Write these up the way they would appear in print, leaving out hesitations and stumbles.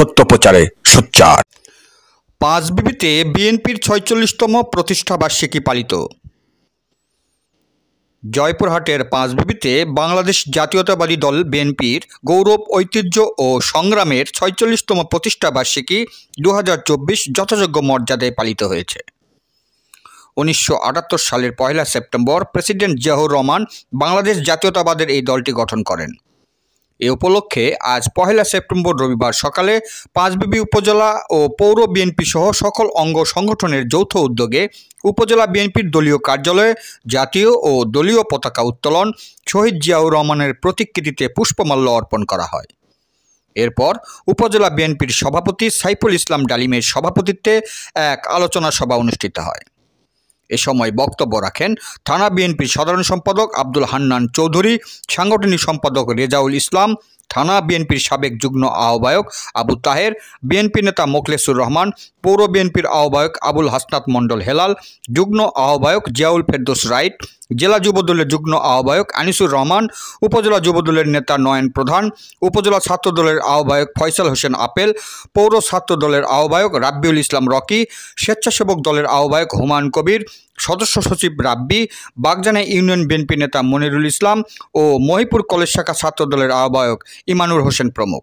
সত্য প্রচারে সোচ্চার। পাঁচবিবিতে বিএনপির ৪৬তম প্রতিষ্ঠাবার্ষিকী পালিত। জয়পুরহাটের পাঁচবিবিতে বাংলাদেশ জাতীয়তাবাদী দল বিএনপির গৌরব, ঐতিহ্য ও সংগ্রামের ৪৬তম প্রতিষ্ঠাবার্ষিকী ২০২৪ যথাযোগ্য মর্যাদায় পালিত হয়েছে। ১৯৭৮ সালের ১ সেপ্টেম্বর প্রেসিডেন্ট জিয়াউর রহমান বাংলাদেশ জাতীয়তাবাদের এই দলটি গঠন করেন। এ উপলক্ষে আজ ১ সেপ্টেম্বর রবিবার সকালে পাঁচবিবি উপজেলা ও পৌর বিএনপি সহ সকল অঙ্গ সংগঠনের যৌথ উদ্যোগে উপজেলা বিএনপির দলীয় কার্যালয়ে জাতীয় ও দলীয় পতাকা উত্তোলন, শহীদ জিয়াউর রহমানের প্রতিকৃতিতে পুষ্পমাল্য অর্পণ করা হয়। এরপর উপজেলা বিএনপির সভাপতি সাইফুল ইসলাম ডালিমের সভাপতিত্বে এক আলোচনা সভা অনুষ্ঠিত হয়। এ সময় বক্তব্য রাখেন থানা বিএনপির সাধারণ সম্পাদক আব্দুল হান্নান চৌধুরী, সাংগঠনিক সম্পাদক রেজাউল ইসলাম, থানা বিএনপির সাবেক যুগ্ম আহ্বায়ক আবু তাহের, বিএনপি নেতা মোখলেসুর রহমান, পৌর বিএনপির আহ্বায়ক আবুল হাসনাত মণ্ডল হেলাল, যুগ্ম আহ্বায়ক জিয়াউল ফেরদৌস রাইট, জেলা যুবদলের যুগ্ম আহ্বায়ক আনিসুর রহমান, উপজেলা যুবদলের নেতা নয়ন প্রধান, উপজেলা ছাত্রদলের আহ্বায়ক ফয়সাল হোসেন আপেল, পৌর ছাত্রদলের আহ্বায়ক রাব্বিউল ইসলাম রকি, স্বেচ্ছাসেবক দলের আহ্বায়ক হুমায়ুন কবির, সদস্য সচিব রাব্বি, বাগজানা ইউনিয়ন বিএনপি নেতা মনিরুল ইসলাম ও মহিপুর কলেজ শাখা ছাত্রদলের আহ্বায়ক ইমানুর হোসেন প্রমুখ।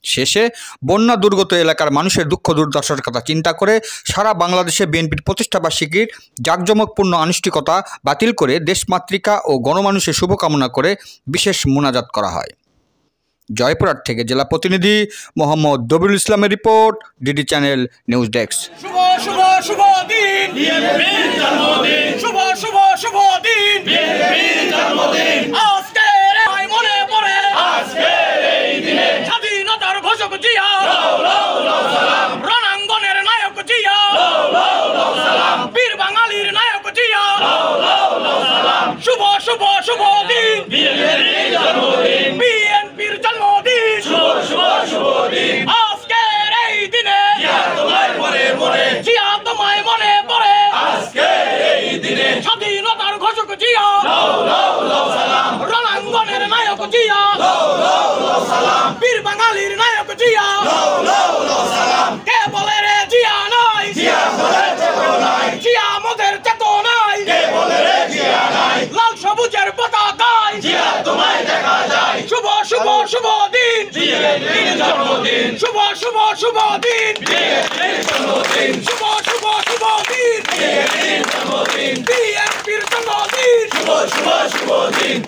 শেষে বন্যা দুর্গত এলাকার মানুষের দুঃখ দুর্দশার কথা চিন্তা করে সারা বাংলাদেশে বিএনপির প্রতিষ্ঠাবার্ষিকীর জাঁকজমকপূর্ণ আনুষ্ঠানিকতা বাতিল করে দেশমাতৃকা ও গণমানুষের শুভকামনা করে বিশেষ মোনাজাত করা হয়। জয়পুরহাট থেকে জেলা প্রতিনিধি মোহাম্মদ দবিরুল ইসলামের report, DD channel news desk. শুভ শুভ শুভ দিন বিএনপির জন্মদিন, শুভ শুভ শুভ দিন বিএনপির জন্মদিন। আজকের এই মনে পড়ে, আজকের এই দিনে স্বাধীনতার ঘোষক জিয়া, লাউ লাউ লাউ সালাম। রণাঙ্গনের নায়ক জিয়া, লাউ লাউ লাউ সালাম। বীর বাঙালির নায়ক জিয়া, লাউ লাউ লাউ সালাম। শুভ শুভ শুভ দিন বিএনপির জন্মদিন, বিএনপির জন্মদিন, শুভ শুভ শুভ দিন। আজকের এই দিনে জিয়া তোমায় মনে পড়ে, জিয়া তোমায় মনে পড়ে। আজকের এই দিনে স্বাধীনতার ঘোষক জিয়া, লাউ লাউ লাউ সালাম। রণাঙ্গনের নায়ক জিয়া, লাউ লাউ লাউ সালাম। বীর বাঙালির নায়ক জিয়া, লাউ লাউ লাউ সালাম। কে বলে রে জিয়া নাই, জিয়া বলে চেতনায়, জিয়া আমাদের চেতনায়। কে বলে রে জিয়া নাই, লাল সবুজের পতাকায় জিয়া তোমায় দেখা যায়। শুভ শুভ শুভ দিন বিএনপির জন্মদিন, শুভ শুভ শুভ দিন বিএনপির জন্মদিন, শুভ শুভ শুভ দিন বিএনপির জন্মদিন, বিএনপির জন্মদিন, শুভ শুভ শুভ দিন।